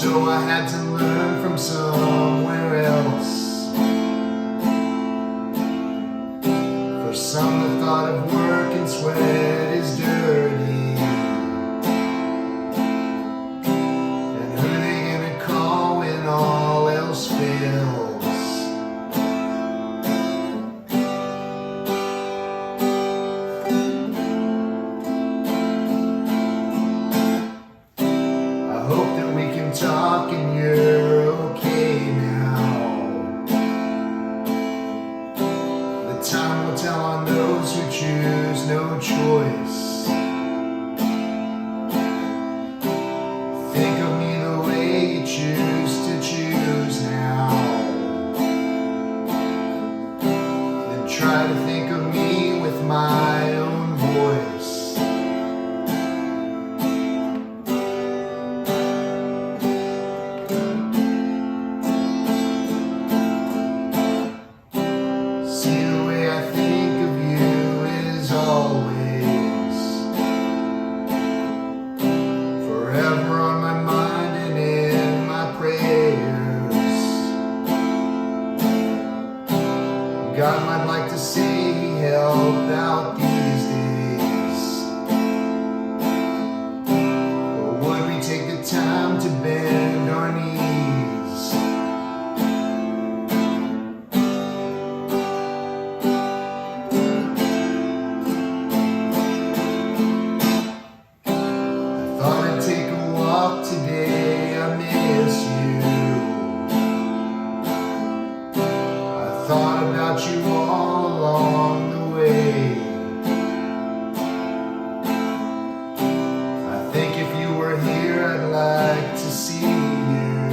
So I had to learn from somewhere else. For some, the thought of work and sweat is dirty. And who they gonna call when all else fails? Talk and you're okay now. The time will tell on those who choose no choice. Think of me the way you choose to choose now. Then try to think of me with my own voice. God might like to see He helped out these days. Or would we take the time to bend our knees? I thought I'd take a walk today, I miss you. Thought about you all along the way. I think if you were here, I'd like to see you.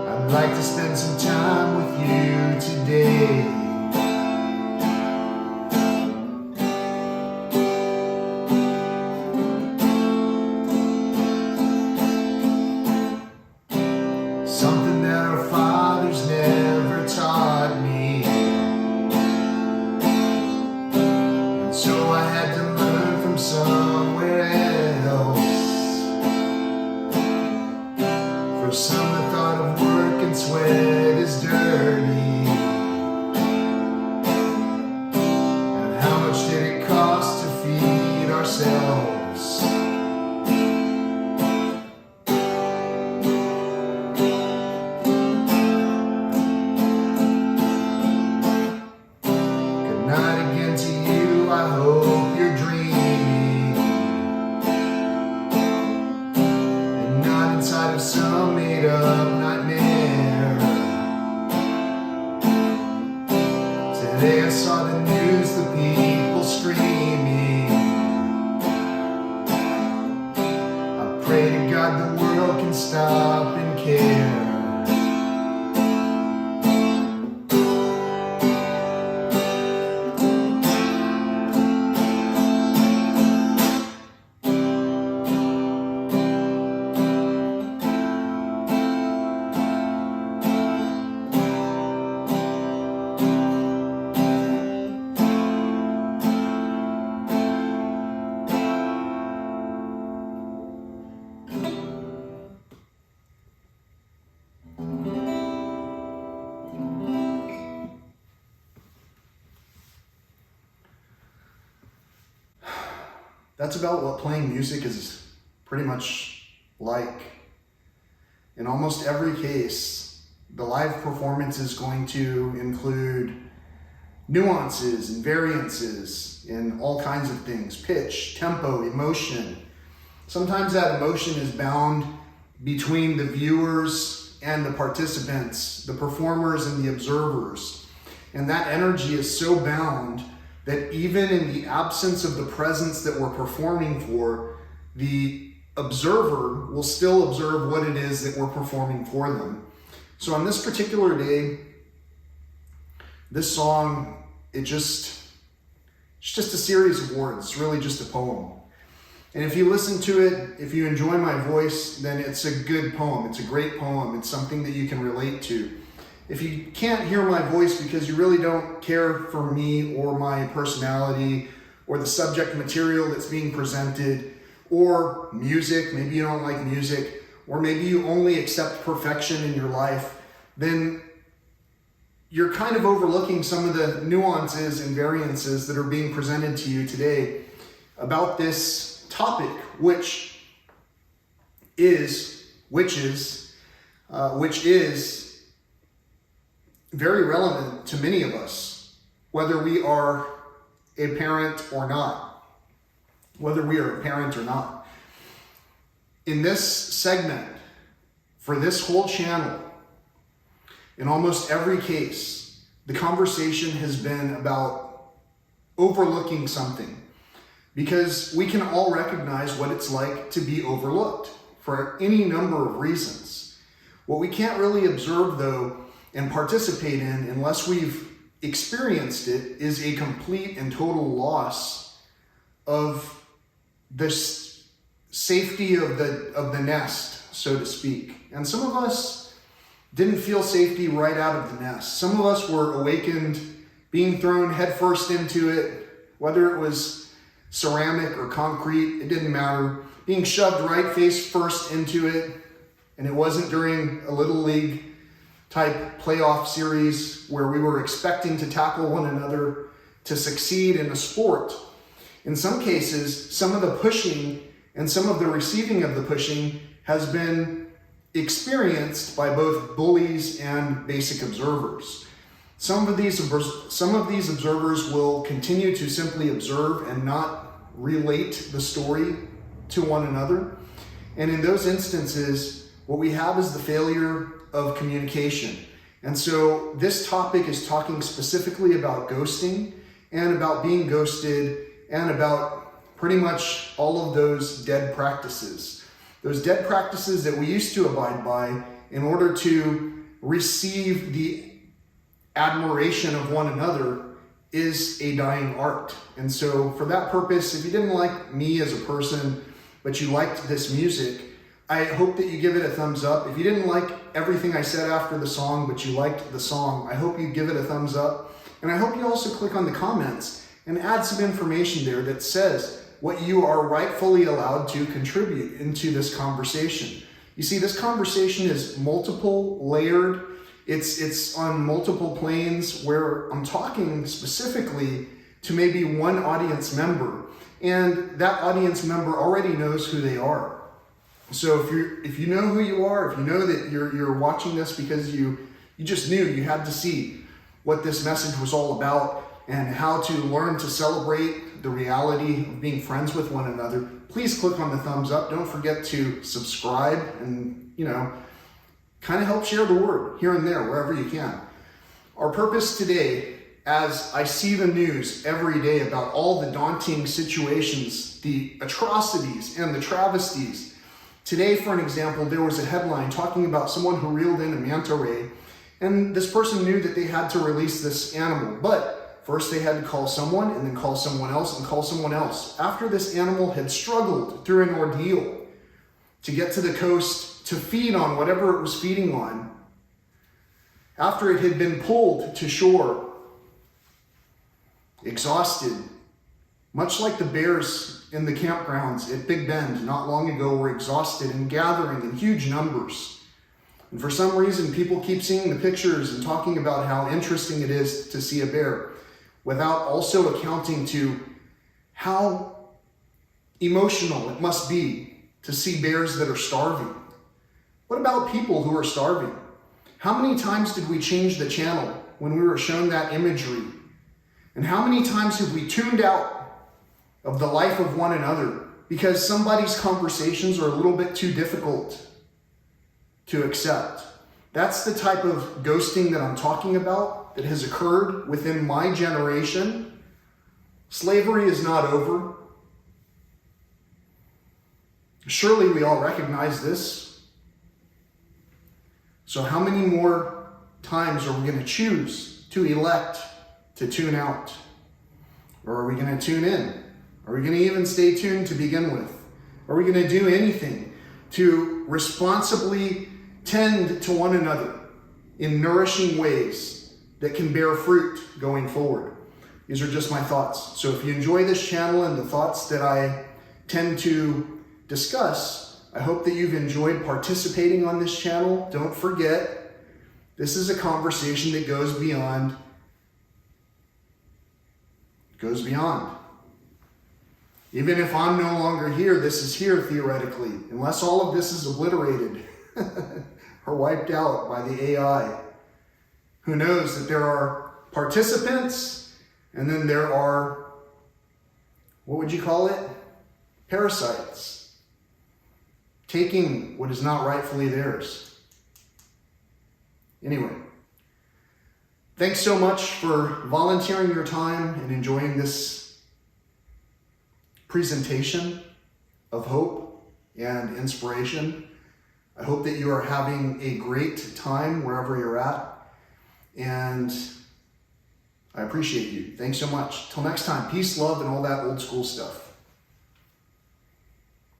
I'd like to spend some time with you today. Something that our fathers never taught me. And so I had to learn from somewhere else. For some, the thought of work and sweat is dirty. And how much did it cost to feed ourselves? I hope you're dreaming and not inside of some made-up nightmare. Today I saw the news, the people screaming. I pray to God the world can stop and care. That's about what playing music is pretty much like. In almost every case, the live performance is going to include nuances and variances in all kinds of things: pitch, tempo, emotion. Sometimes that emotion is bound between the viewers and the participants, the performers and the observers. And that energy is so bound that even in the absence of the presence that we're performing for, the observer will still observe what it is that we're performing for them. So on this particular day, this song, it's just a series of words. It's really just a poem. And if you listen to it, if you enjoy my voice, then it's a good poem. It's a great poem. It's something that you can relate to. If you can't hear my voice because you really don't care for me or my personality or the subject material that's being presented, or music, maybe you don't like music, or maybe you only accept perfection in your life, then you're kind of overlooking some of the nuances and variances that are being presented to you today about this topic, which is very relevant to many of us, whether we are a parent or not. In this segment, for this whole channel, in almost every case, the conversation has been about overlooking something, because we can all recognize what it's like to be overlooked for any number of reasons. What we can't really observe, though, and participate in unless we've experienced it, is a complete and total loss of the safety of the nest, so to speak. And some of us didn't feel safety right out of the nest. Some of us were awakened being thrown headfirst into it, whether it was ceramic or concrete, it didn't matter. Being shoved right face first into it, and it wasn't during a Little League type playoff series where we were expecting to tackle one another to succeed in a sport. In some cases, some of the pushing and some of the receiving of the pushing has been experienced by both bullies and basic observers. Some of these observers will continue to simply observe and not relate the story to one another. And in those instances, what we have is the failure of communication. And so this topic is talking specifically about ghosting and about being ghosted and about pretty much all of those dead practices. Those dead practices that we used to abide by in order to receive the admiration of one another is a dying art. And so for that purpose, if you didn't like me as a person, but you liked this music, I hope that you give it a thumbs up. If you didn't like everything I said after the song, but you liked the song, I hope you give it a thumbs up. And I hope you also click on the comments and add some information there that says what you are rightfully allowed to contribute into this conversation. You see, this conversation is multiple layered. It's on multiple planes where I'm talking specifically to maybe one audience member, and that audience member already knows who they are. So if you know who you are, if you know that you're watching this because you just knew you had to see what this message was all about and how to learn to celebrate the reality of being friends with one another, please click on the thumbs up. Don't forget to subscribe and, kind of help share the word here and there, wherever you can. Our purpose today, as I see the news every day about all the daunting situations, the atrocities and the travesties. Today, for an example, there was a headline talking about someone who reeled in a manta ray, and this person knew that they had to release this animal, but first they had to call someone, and then call someone else, and call someone else. After this animal had struggled through an ordeal to get to the coast to feed on whatever it was feeding on, after it had been pulled to shore, exhausted, much like the bears in the campgrounds at Big Bend not long ago were exhausted and gathering in huge numbers. And for some reason, people keep seeing the pictures and talking about how interesting it is to see a bear, without also accounting to how emotional it must be to see bears that are starving. What about people who are starving? How many times did we change the channel when we were shown that imagery? And how many times have we tuned out of the life of one another because somebody's conversations are a little bit too difficult to accept? That's the type of ghosting that I'm talking about that has occurred within my generation. Slavery is not over. Surely we all recognize this. So how many more times are we going to choose to elect to tune out? Or are we going to tune in? Are we going to even stay tuned to begin with? Are we going to do anything to responsibly tend to one another in nourishing ways that can bear fruit going forward? These are just my thoughts. So if you enjoy this channel and the thoughts that I tend to discuss. I hope that you've enjoyed participating on this channel. Don't forget, this is a conversation that goes beyond. Even if I'm no longer here, this is here theoretically, unless all of this is obliterated or wiped out by the AI. Who knows that there are participants and then there are, what would you call it? Parasites, taking what is not rightfully theirs. Anyway, thanks so much for volunteering your time and enjoying this presentation of hope and inspiration. I hope that you are having a great time wherever you're at, and I appreciate you. Thanks so much. Till next time, peace, love, and all that old school stuff.